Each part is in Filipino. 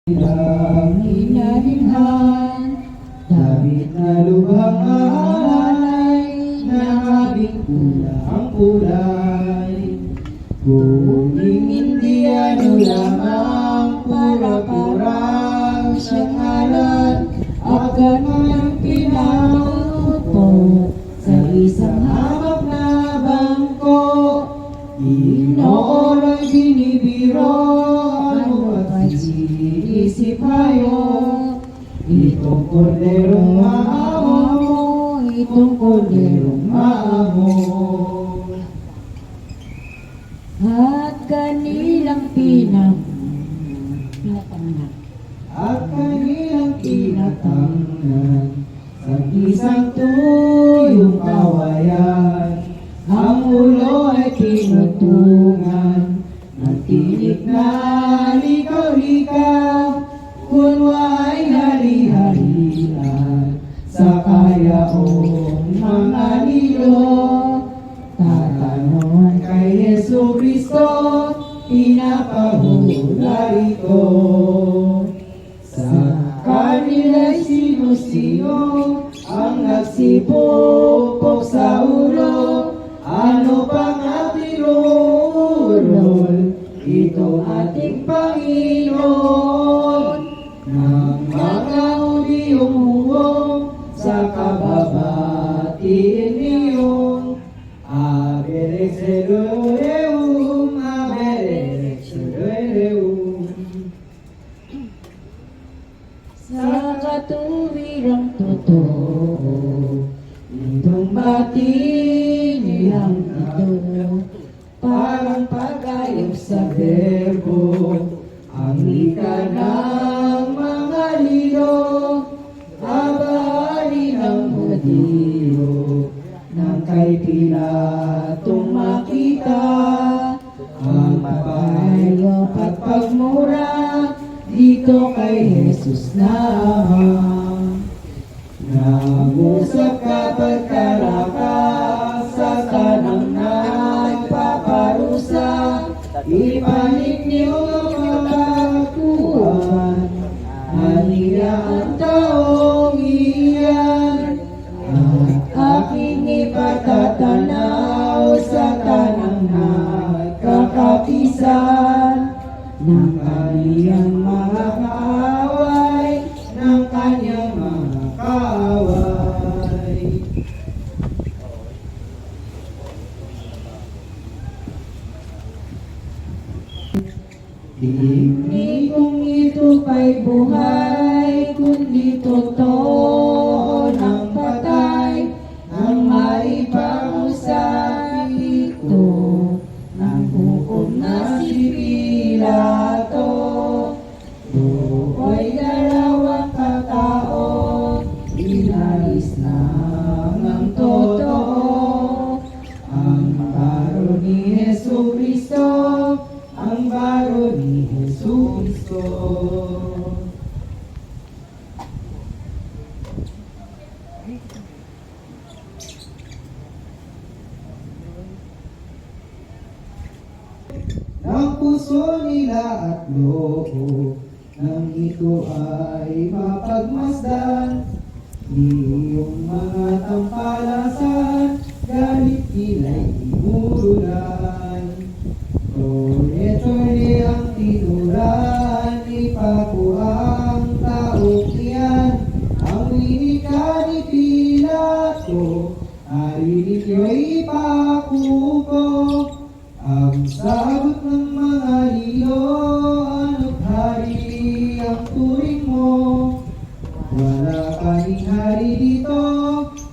Ang inalinhan, David na lubhang alay, nangabing pulang kulay. Kung hindi ano lamang, pura-purang siyang halal, agad niyang pinaupo sa isang hamak na bangko. Inoorang binibiro, ano at sinisip hayo. Itong korderong maamo, itong korderong maamo. At kanilang pinatangnan sa isang tuyong kawayan. Ang ulo ay tinutungan ng tinig na likaw-likaw. Kunwa ay hari-harian sa kayaong mga nilo. Tatanong kay Yesu Kristo, pinapahula ito. Sa kanila'y sino-sino ang nagsipupok sa ulo. Ano pang ating rurol, ito ating Panginoon. Nang mga udiyong huwong sa kababatiin niyong Aberexeroeum, Aberexeroeum. sa katuwirang totoo, itong bati nilang ito, Parang pagayos sa berbo, ang ika ng mga lilo, abali ng Hudyo, nang kay Pilatong makita, ang pagpayop at pagmura, dito kay Jesus naman. Nag-usap kapag karakas sa tanang nagpaparusa, ipanik niyo ang kakuan, aniya ang taong iyan. At aking ipatatanaw sa tanang nagkakapisan, ng kaniyang mga kaaway, ng kanyang mga kaaway. Di kung ito pa'y buhay, kundi totoo ng patay, ang maipangusap ito ng hukom na si Pilato. Buhay dalawang katao, inalis na ang totoo. Ang baro ni Jesu Cristo, ang baro ni Jesu Cristo. Ng puso nila at loob, nang ito ay mapagmasdan, iyong mga tampalasan, galit kila'y inurulan. Tore-tore ang tinuran, ipakuhang taong iyan, ang winika ni Pilato, ay ninyo'y ipakuko. Ang sagot ng mga lilo, ano't hari ang turing mo? Wala kaming hari dito,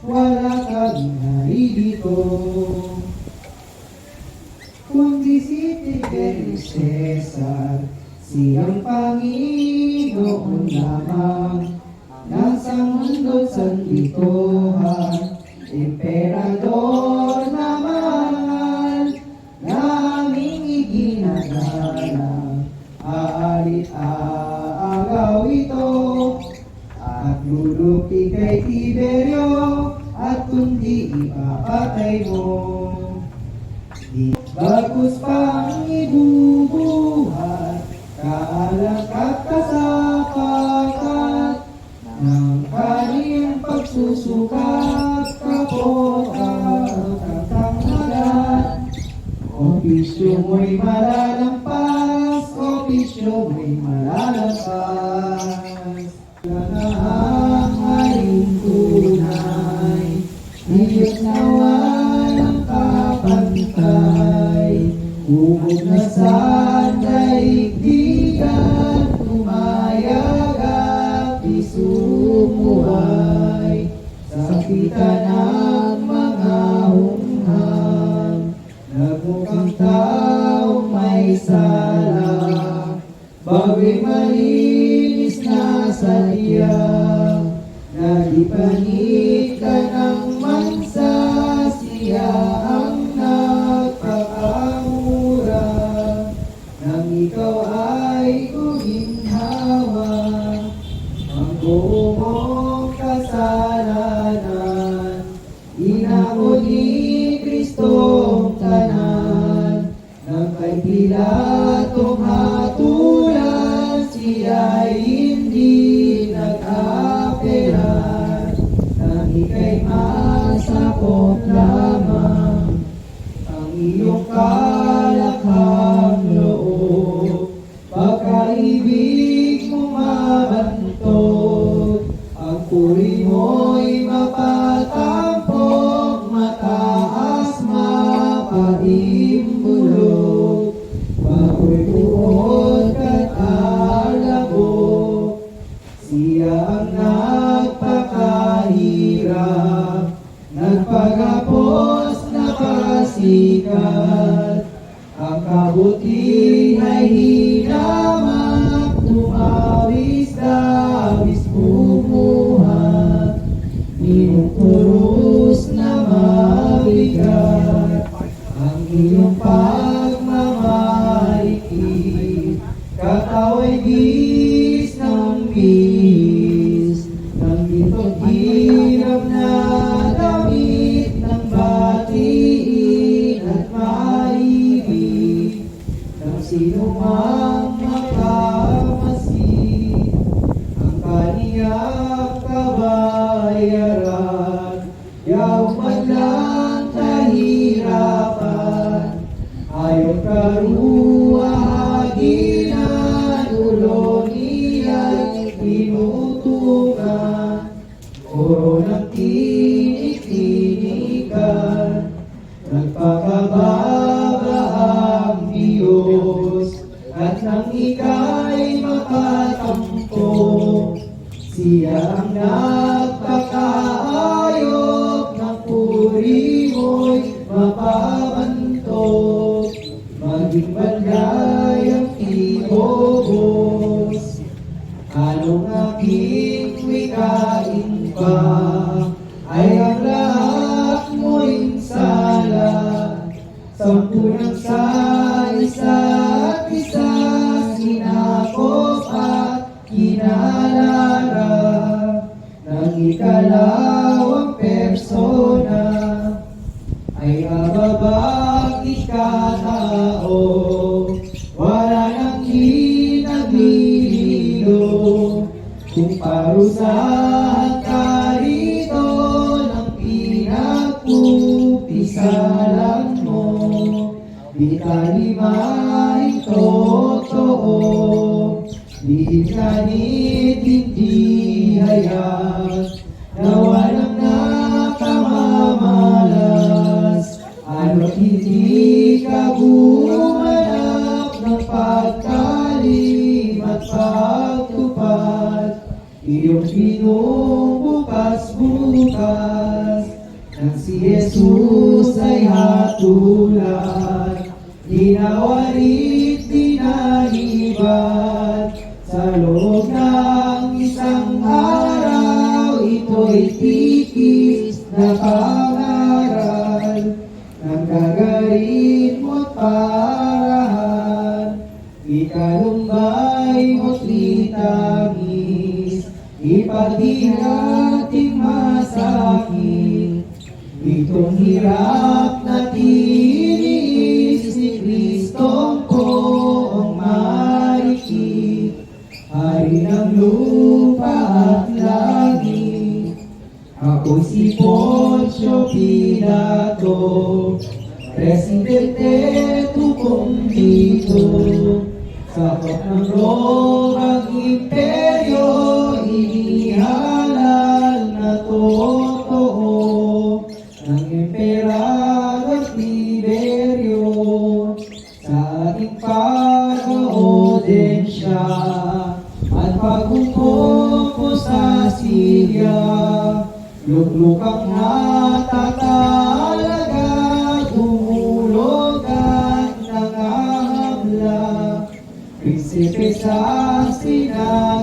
wala kaming hari dito. Kundi si Tiberius Caesar, siyang Panginoon lamang, nasa mundo't sanlitohan, emperador na mahal, naming iginagalang, aalit aagaw ito, at lulupi kay Tiberio, at kundi ipapatay mo. Bagus pang ibubuhat, kaalang at kasal, pagkat ng kanyang pagsusukat kapot at tanghalan. Opisyo mo'y malalampas, opisyo mo'y malalampas. Ang aring tunay, Diyos na walang kapantay. Umog na sa daigdigan, tumayag at isumuhay. Sakitan ng mga hunghang, nagmukhang taong may sala. Bagay malinis na sa tiyak, nalipanig ka ng mansa, siya ang nagpakamura. Nang ikaw ay guminhawa, ang buong mong kasalanan, inako ni Kristong tanan. Nang kay Pilatong hatulan, siya'y hindi nag-apelan. Nang ika'y masakop lamang, ang iyong kalakhang loob, pagkaibig mo mabantog, ang puri mo'y mapatampok, mataas mapaimbulog, bago'y buod at alabok. Siya ang nagpakahirap, nagpagapos na pasikat, ang kabutihay hinamak, tumawis-dawis bumuhat, minuturus na mabigat, ang iyong pagmamalikid, katawa'y gis ng bis, ng gintong hirap na damit ng batiin at maibig, ng sino mang makamasid, ang kaniyang kabayaran, yaong man lang kahirapan, ayaw karuwaginan, ulo niya'y pinutungan, oro ng tinik-tinikan, nagpakababa ang Diyos, at nang ika'y makatampo, siya ang nagpakaayop, ng puri mo'y mapabantok, maging banday ang ibobos. Anong aking wikain pa, ay ang lahat mo'y sala, sampu ng sa isa't isa, sinakop at kinalala, ng ikalawang persona, ay ababag ikatao, wala nang hinaglililo, kung parusahan ka rito ng pinagpupisalan mo, di kalimahin totoo, di kanit hindi hayag, na walang nakamamalas, ano't hindi ka bumanap ng pagkalim at pagtupad, iyong binubukas-bukas, nang si Jesus ay hatulan, dinawarit dinalibat, sa loob ng isang araw, ito'y tikis na pangaral, ng gagarin mo't parahan, ikalumbay mo't litangis, ipagdinating masakit, itong hirap na tiniis ni Kristong poong marikit, hari ng lupa at langit. Ako si Poncio Pilato, Presidente tupong dito. Sakop ng Romang Imperyo, inihalal na totoo ng Emperador Tiberio sa ating pag-audensya at pag-upo ko sa Syria. Luklukang natatalaga, umulogan ng ahabla, Prinsipe sa sinabi.